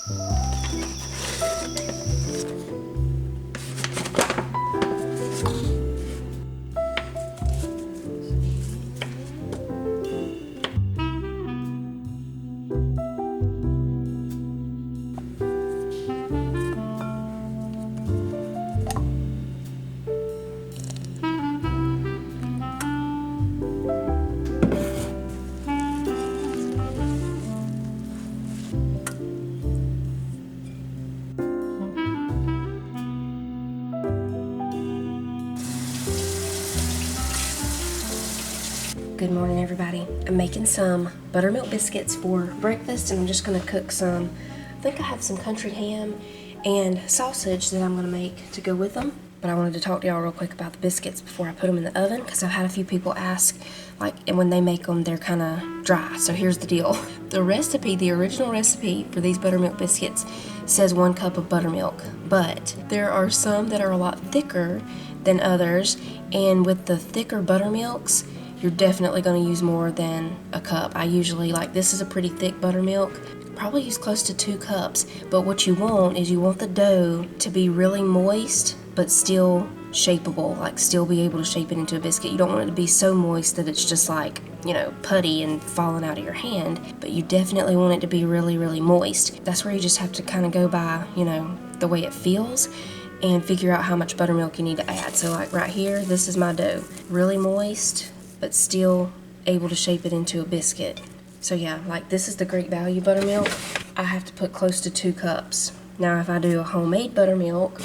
Good morning, everybody. I'm making some buttermilk biscuits for breakfast, and I'm just going to cook some. I think I have some country ham and sausage that I'm going to make to go with them. But I wanted to talk to y'all real quick about the biscuits before I put them in the oven, because I've had a few people ask, like, and when they make them, they're kind of dry. So here's the deal. The recipe, the original recipe for these buttermilk biscuits says 1 cup of buttermilk, but there are some that are a lot thicker than others, and with the thicker buttermilks, you're definitely going to use more than a cup. I usually, like, this is a pretty thick buttermilk, probably use close to 2 cups. But what you want is you want the dough to be really moist, but still shapeable, like still be able to shape it into a biscuit. You don't want it to be so moist that it's just like, you know, putty and falling out of your hand, but you definitely want it to be really, really moist. That's where you just have to kind of go by, you know, the way it feels and figure out how much buttermilk you need to add. So like right here, this is my dough. Really moist, but still able to shape it into a biscuit. So yeah, like this is the Great Value buttermilk. I have to put close to 2 cups. Now if I do a homemade buttermilk,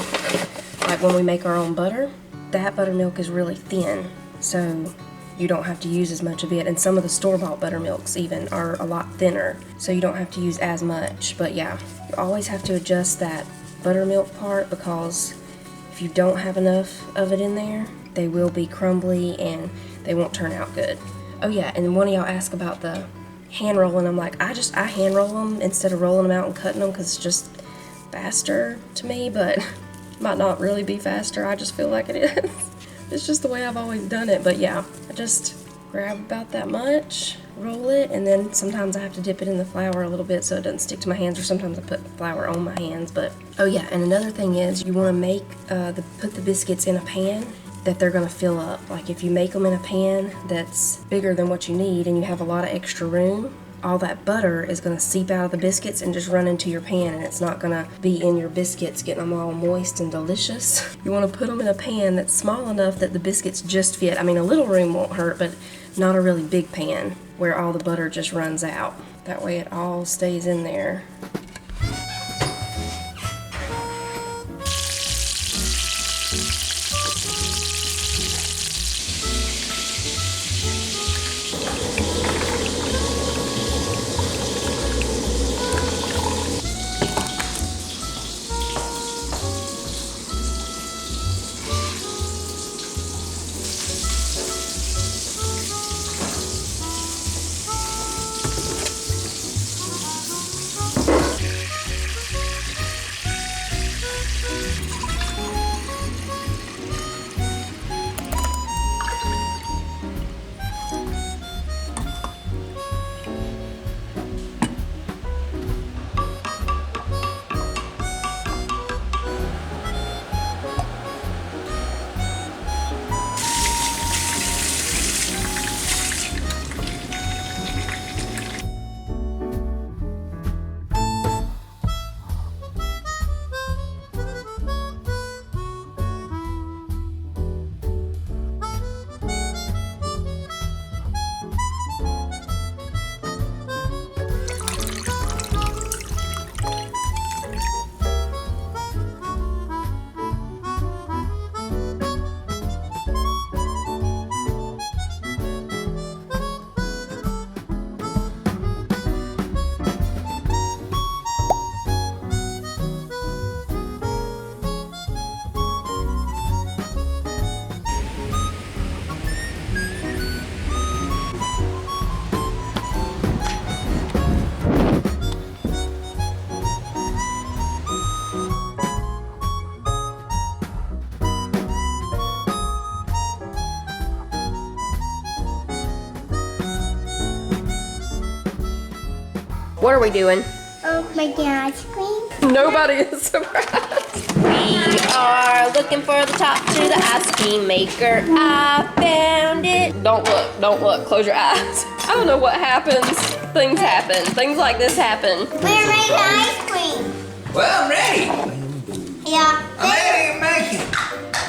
like when we make our own butter, that buttermilk is really thin, so you don't have to use as much of it. And some of the store-bought buttermilks even are a lot thinner, so you don't have to use as much. But yeah, you always have to adjust that buttermilk part, because if you don't have enough of it in there, they will be crumbly and they won't turn out good. Oh yeah, and one of y'all asked about the hand rolling. I'm like, I hand roll them instead of rolling them out and cutting them, because it's just faster to me, but might not really be faster. I just feel like it is. It's just the way I've always done it. But yeah, I just grab about that much, roll it, and then sometimes I have to dip it in the flour a little bit so it doesn't stick to my hands, or sometimes I put flour on my hands. But oh yeah, and another thing is you want to make put the biscuits in a pan that they're going to fill up. Like if you make them in a pan that's bigger than what you need and you have a lot of extra room, all that butter is going to seep out of the biscuits and just run into your pan, and it's not going to be in your biscuits getting them all moist and delicious. You want to put them in a pan that's small enough that the biscuits just fit. I mean, a little room won't hurt, but not a really big pan where all the butter just runs out. That way it all stays in there. What are we doing? Making ice cream. Nobody is surprised. We are looking for the top to the ice cream maker. I found it. Don't look, don't look. Close your eyes. I don't know what happens. Things happen. Things like this happen. We're making ice cream. Well, I'm ready. Yeah. I'm ready to make it.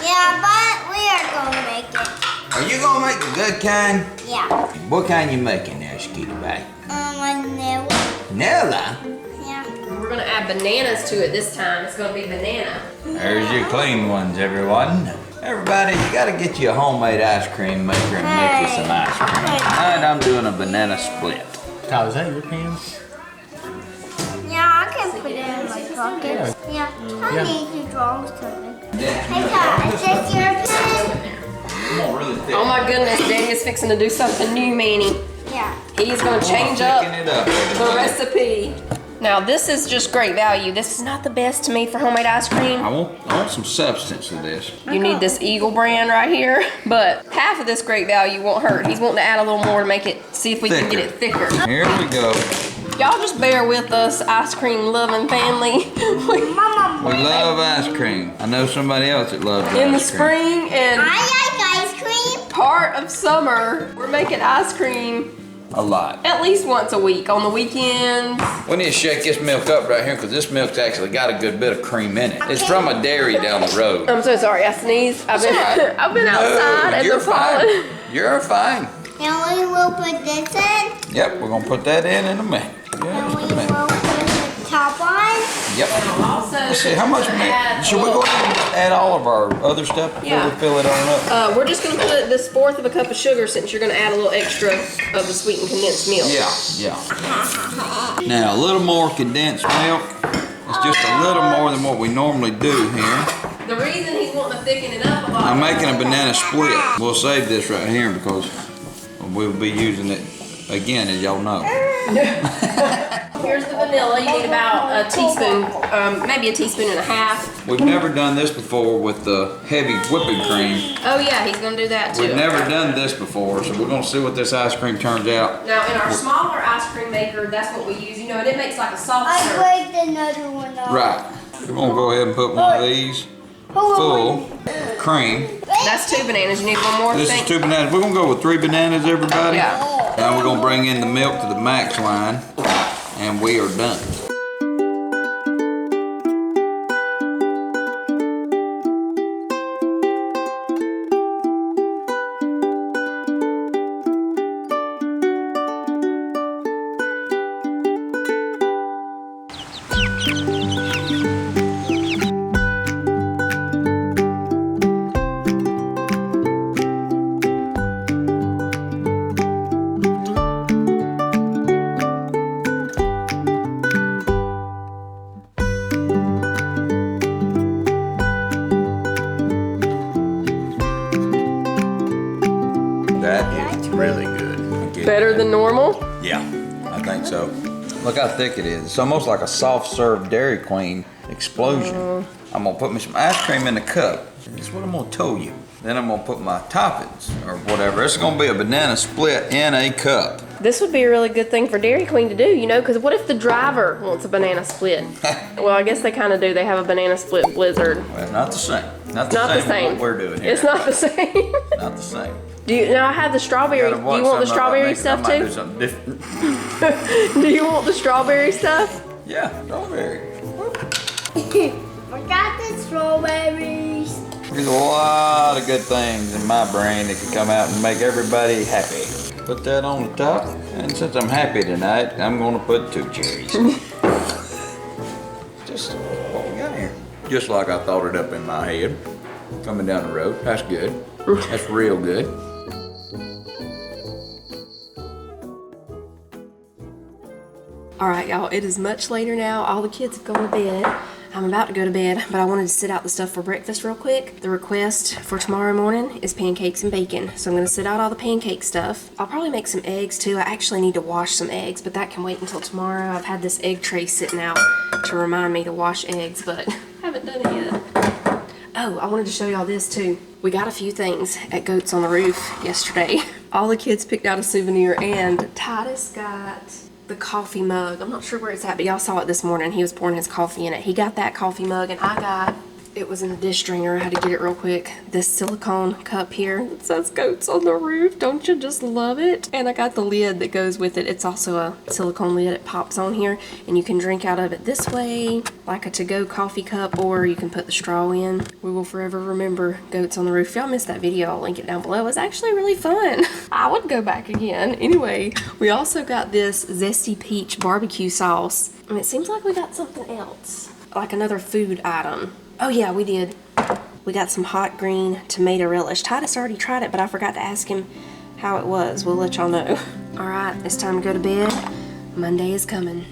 Yeah, but we are gonna make it. Are you gonna make the good kind? Yeah. What kind you making there, Skitty Bag? Vanilla. Vanilla? Yeah. We're gonna add bananas to it this time. It's gonna be banana. There's your clean ones, everyone. Everybody, you gotta get you a homemade ice cream maker and make you some ice cream. Tonight I'm doing a banana split. Tyler, is that your pan? Yeah, I can put it in my pocket. Yeah. I need to draw something. Hey, Todd, is this your pen? Oh my goodness, Daddy is fixing to do something new, Manny. Yeah. He's gonna change up Picking it up, the everybody. recipe. Now this is just great value. This is not the best to me for homemade ice cream. I want some substance to this. You need this Eagle brand right here, but half of this great value won't hurt. He's wanting to add a little more to make it, see if we can get it thicker. Here we go. Y'all just bear with us, ice cream loving family. We love ice cream. I know somebody else that loves In the ice cream. spring and I like ice cream. part of summer, we're making ice cream A lot. at least once a week on the weekends. We need to shake this milk up right here because this milk's actually got a good bit of cream in it. It's from a dairy down the road. I'm so sorry, I sneezed. I've been I've been No, outside and you're the pollen. fine. You're fine. And we will put this in. Yep, we're gonna put that in a minute. And Yeah, we just a will minute. put the top on. Yep. Also, Let's see, how much milk? add Should we go ahead and add all of our other stuff before Yeah. we fill it on up? we're just gonna put this 1/4 of a cup of sugar since you're gonna add a little extra of the sweetened condensed milk. Yeah. Now, a little more condensed milk. It's just a little more than what we normally do here. The reason he's wanting to thicken it up a lot. I'm making a banana split. We'll save this right here because we'll be using it again, as y'all know. Here's the vanilla. You need about a teaspoon, maybe a teaspoon and a half. We've never done this before with the heavy whipping cream. Oh yeah, he's gonna do that too. We've never done this before, so we're gonna see what this ice cream turns out. Now in our smaller ice cream maker, that's what we use. You know, and it makes like a soft I serve. break another one off. Right. We're gonna go ahead and put one of these full of cream. That's 2 bananas. You need one more? This is Think? 2 bananas. We're gonna go with 3 bananas, everybody. Yeah. Now we're gonna bring in the milk to the max line, and we are done. That is really good. Better than normal? Yeah, I think so. Look how thick it is. It's almost like a soft serve Dairy Queen explosion. I'm gonna put me some ice cream in the cup. That's what I'm gonna tell you. Then I'm gonna put my toppings or whatever. It's gonna be a banana split in a cup. This would be a really good thing for Dairy Queen to do, you know, because what if the driver wants a banana split? Well, I guess they kind of do. They have a banana split blizzard. Well, not the same. Not Not the the same same. as what we're doing here. It's not the same. Not the same. Do you now? I have the strawberry. Do Gotta you watch want the something about strawberry making- stuff I might do too? something different. Do you want the strawberry stuff? Yeah, strawberry. We got the strawberries. There's a lot of good things in my brain that can come out and make everybody happy. Put that on the top, and since I'm happy tonight, I'm gonna put 2 cherries. Just what we got here. Just like I thought it up in my head. Coming down the road, that's good. That's real good. All right, y'all, it is much later now. All the kids have gone to bed. I'm about to go to bed, but I wanted to sit out the stuff for breakfast real quick. The request for tomorrow morning is pancakes and bacon. So I'm gonna sit out all the pancake stuff. I'll probably make some eggs too. I actually need to wash some eggs, but that can wait until tomorrow. I've had this egg tray sitting out to remind me to wash eggs, but haven't done it yet. Oh, I wanted to show y'all this too. We got a few things at Goats on the Roof yesterday. All the kids picked out a souvenir, and Titus got the coffee mug. I'm not sure where it's at, but y'all saw it this morning. He was pouring his coffee in it. He got that coffee mug, and I got, it was in the dish stringer. I had to get it real quick. This silicone cup here that says Goats on the Roof. Don't you just love it? And I got the lid that goes with it. It's also a silicone lid. It pops on here, and you can drink out of it this way, like a to-go coffee cup, or you can put the straw in. We will forever remember Goats on the Roof. If y'all missed that video, I'll link it down below. It was actually really fun. I would go back again. Anyway, we also got this Zesty Peach barbecue sauce, and it seems like we got something else, like another food item. Oh yeah, we did. We got some hot green tomato relish. Titus already tried it, but I forgot to ask him how it was. We'll let y'all know. All right, it's time to go to bed. Monday is coming.